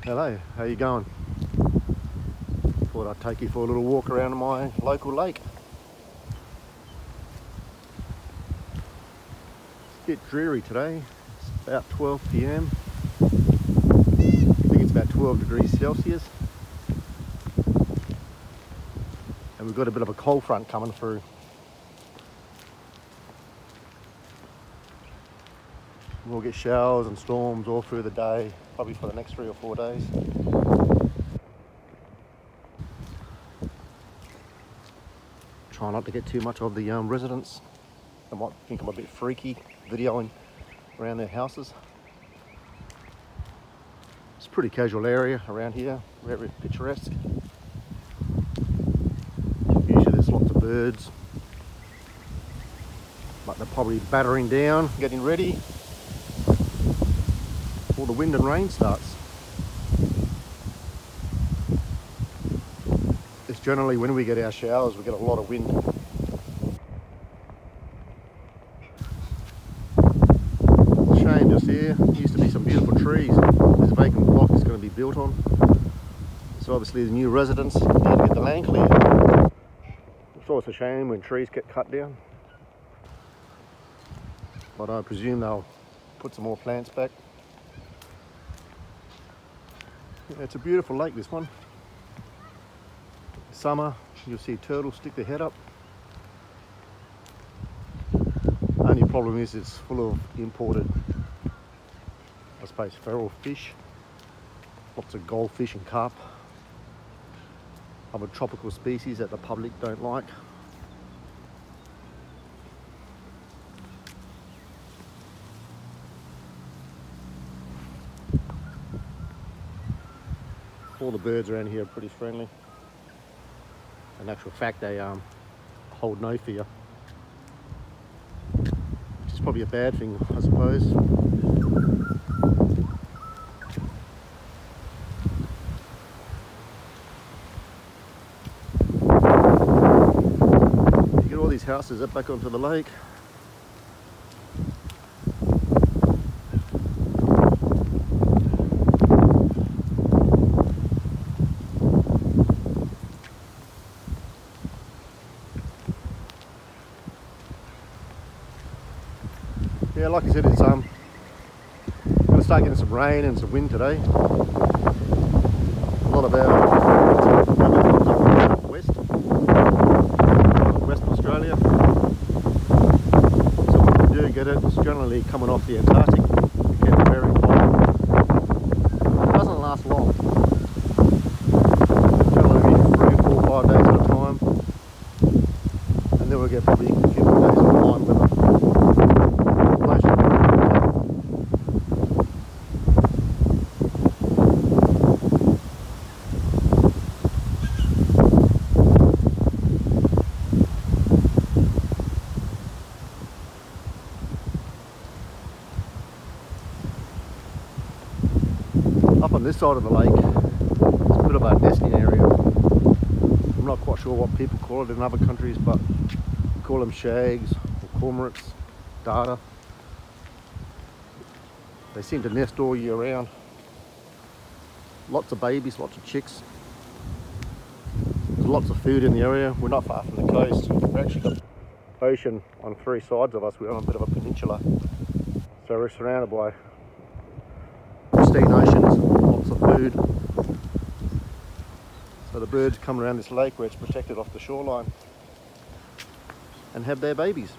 Hello, how you going? Thought I'd take you for a little walk around my local lake. It's a bit dreary today. It's about 12 p.m. I think it's about 12 degrees Celsius. And we've got a bit of a cold front coming through. We'll get showers and storms all through the day, probably for the next 3 or 4 days. Try not to get too much of the residents. They might think I'm a bit freaky videoing around their houses. It's a pretty casual area around here, very picturesque. Usually there's lots of birds, but they're probably battering down, getting ready before the wind and rain starts. It's generally when we get our showers, we get a lot of wind. Shame just here, used to be some beautiful trees. This vacant block is going to be built on. So obviously the new residents need to get the land cleared. It's always a shame when trees get cut down. But I presume they'll put some more plants back. Yeah, it's a beautiful lake, this one. Summer, you'll see turtles stick their head up. Only problem is it's full of imported, I suppose, feral fish. Lots of goldfish and carp. Other tropical species that the public don't like. All the birds around here are pretty friendly. In actual fact, they hold no fear, which is probably a bad thing, I suppose. You get all these houses up back onto the lake. Yeah, like I said, it's going to start getting some rain and some wind today. A lot of our Western Australia. So when we do get it, it's generally coming off the Antarctic. It gets very cold. It doesn't last long. Generally 3, 4, 5 days at a time, and then we'll get probably a few more days of fine weather. Up on this side of the lake, it's a bit of a nesting area. I'm not quite sure what people call it in other countries, but we call them shags or cormorants, darter. They seem to nest all year round. Lots of babies, lots of chicks. There's lots of food in the area. We're not far from the coast. We've actually got ocean on 3 sides of us. We're on a bit of a peninsula. So we're surrounded by pristine oceans, lots of food. So the birds come around this lake where it's protected off the shoreline and have their babies.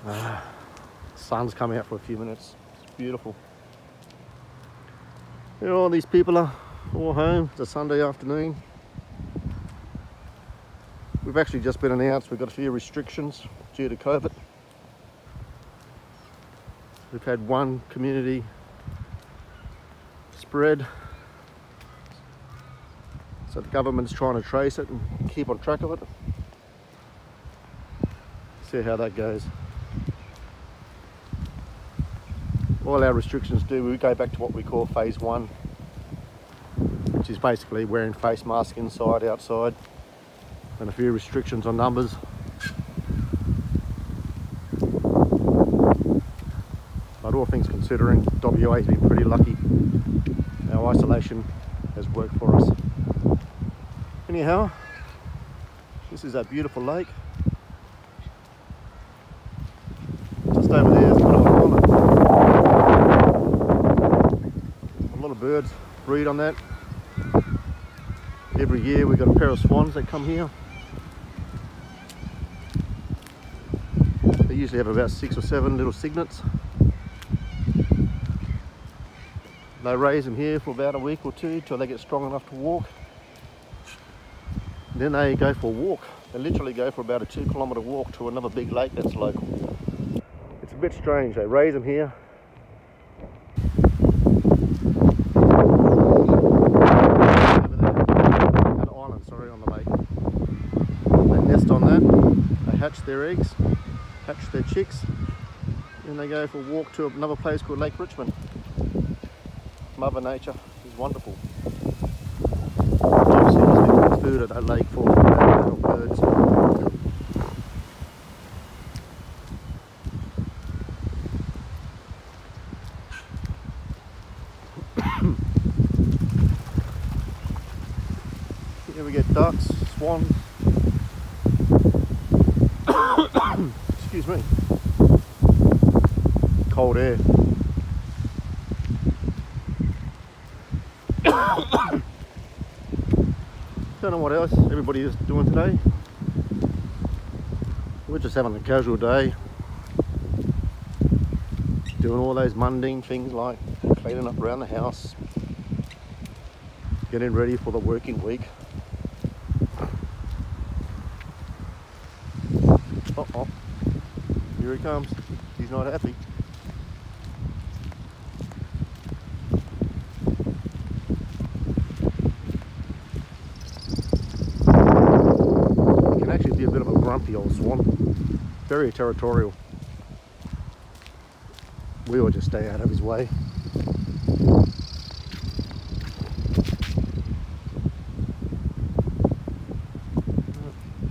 The sun's come out for a few minutes. It's beautiful. You know, all these people are all home. It's a Sunday afternoon. We've actually just been announced we've got a few restrictions due to COVID. We've had one community spread, so the government's trying to trace it and keep on track of it. See how that goes. All our restrictions we go back to what we call phase 1, which is basically wearing face masks inside, outside, and a few restrictions on numbers. But all things considering, WA's been pretty lucky. our isolation has worked for us. Anyhow, this is that beautiful lake. Just over there is kind of an island. A lot of birds breed on that. Every year we've got a pair of swans that come here. They usually have about 6 or 7 little cygnets. They raise them here for about a week or two till they get strong enough to walk. Then they go for a walk. They literally go for about a 2-kilometre walk to another big lake that's local. It's a bit strange. They raise them here. An island, sorry, on the lake. They nest on that. They hatch their eggs, hatch their chicks, and they go for a walk to another place called Lake Richmond. Mother Nature is wonderful. Obviously, there's been food at that lake for little birds. Here we get ducks, swans. Excuse me. Cold air. Don't know what else everybody is doing today. We're just having a casual day, doing all those mundane things like cleaning up around the house, getting ready for the working week. Uh-oh, here he comes. He's not happy. Be a bit of a grumpy old swan, very territorial. We will just stay out of his way.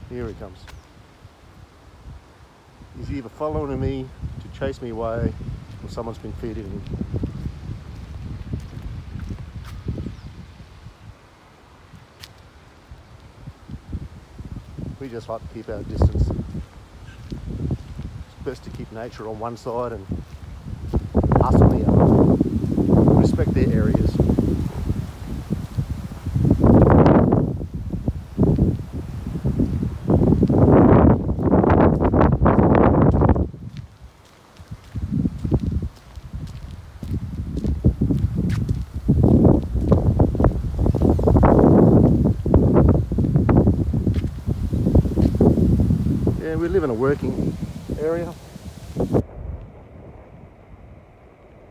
Here he comes. He's either following me to chase me away, or someone's been feeding him. We just like to keep our distance. It's best to keep nature on one side and us on the other. Respect their areas. Yeah, we live in a working area.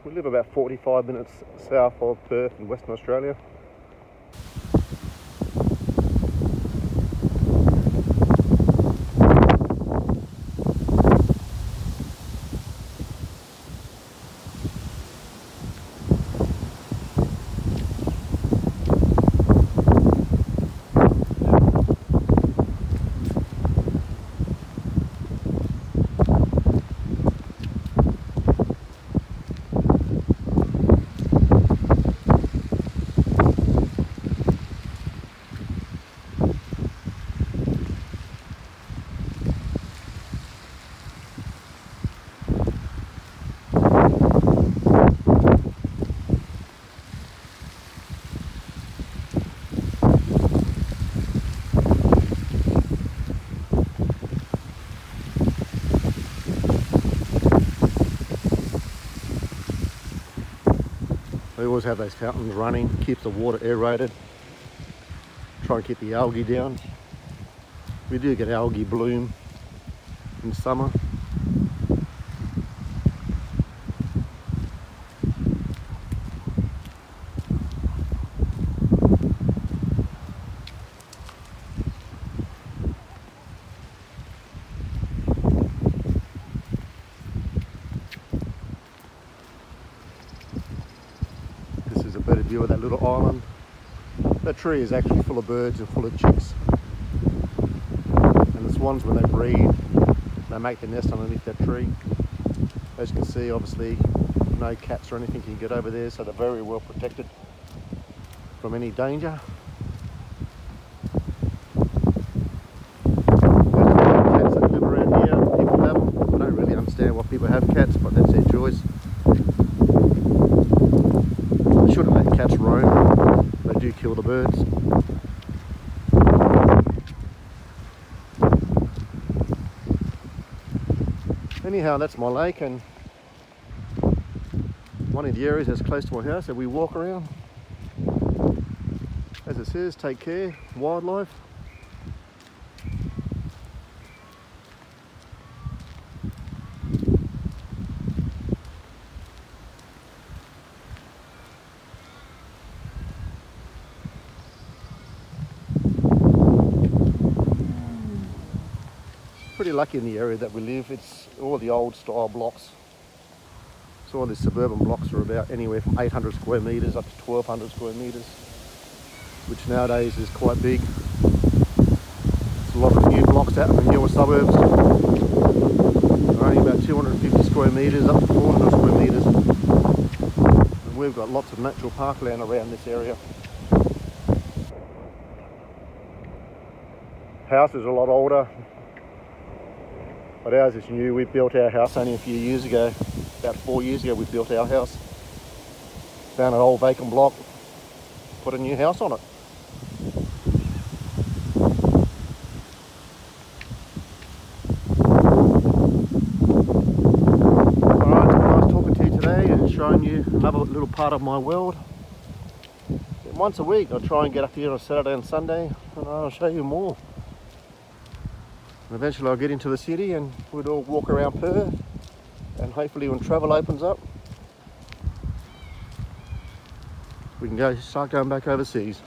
We live about 45 minutes south of Perth in Western Australia. We always have those fountains running, keeps the water aerated, try and keep the algae down. We do get algae bloom in summer. A better view of that little island. That tree is actually full of birds and full of chicks. And the swans, when they breed, they make their nest underneath that tree. As you can see, obviously, no cats or anything can get over there, so they're very well protected. from any danger. Cats that live around here, people have them. I don't really understand why people have cats, but that's their choice. They shouldn't let cats roam. They do kill the birds. Anyhow, that's my lake, and one of the areas that's close to my house that we walk around. As it says, take care, wildlife. Pretty lucky in the area that we live. It's all the old style blocks. So all these suburban blocks are about anywhere from 800 square metres up to 1200 square metres, which nowadays is quite big. There's a lot of new blocks out in the newer suburbs. They're only about 250 square metres up to 400 square metres. And we've got lots of natural parkland around this area. House is a lot older, but ours is new. We built our house only a few years ago. About 4 years ago we built our house. Found an old vacant block, put a new house on it. Alright, nice talking to you today and showing you another little part of my world. And once a week I'll try and get up here on a Saturday and Sunday and I'll show you more. And eventually I'll get into the city and we'll all walk around Perth, and hopefully when travel opens up we can start going back overseas.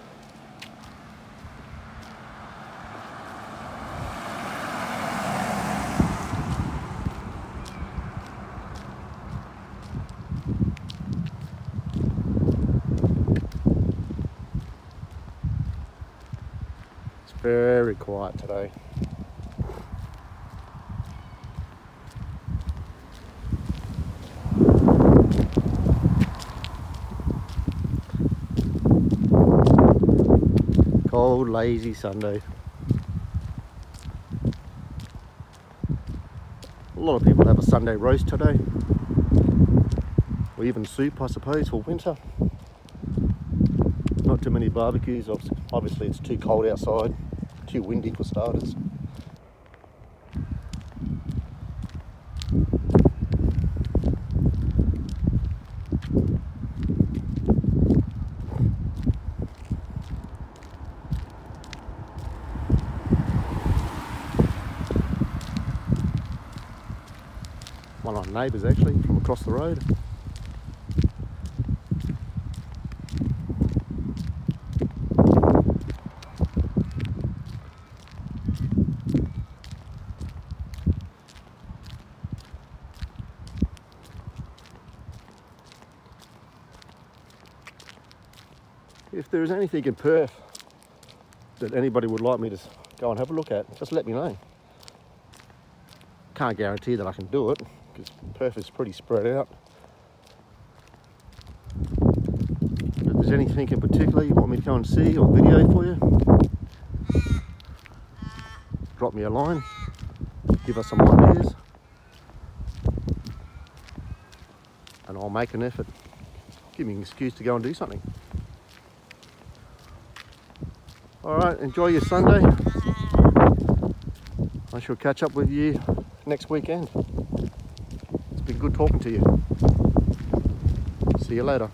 It's very quiet today. Cold, lazy Sunday. A lot of people have a Sunday roast today, or even soup, I suppose, for winter. Not too many barbecues. Obviously it's too cold outside, too windy for starters. One of my neighbours actually, from across the road. If there is anything in Perth that anybody would like me to go and have a look at, just let me know. Can't guarantee that I can do it, because Perth is pretty spread out. If there's anything in particular you want me to go and see or video for you, drop me a line, give us some ideas, and I'll make an effort. Give me an excuse to go and do something. Alright, enjoy your Sunday. I shall catch up with you next weekend. It's been good talking to you. See you later.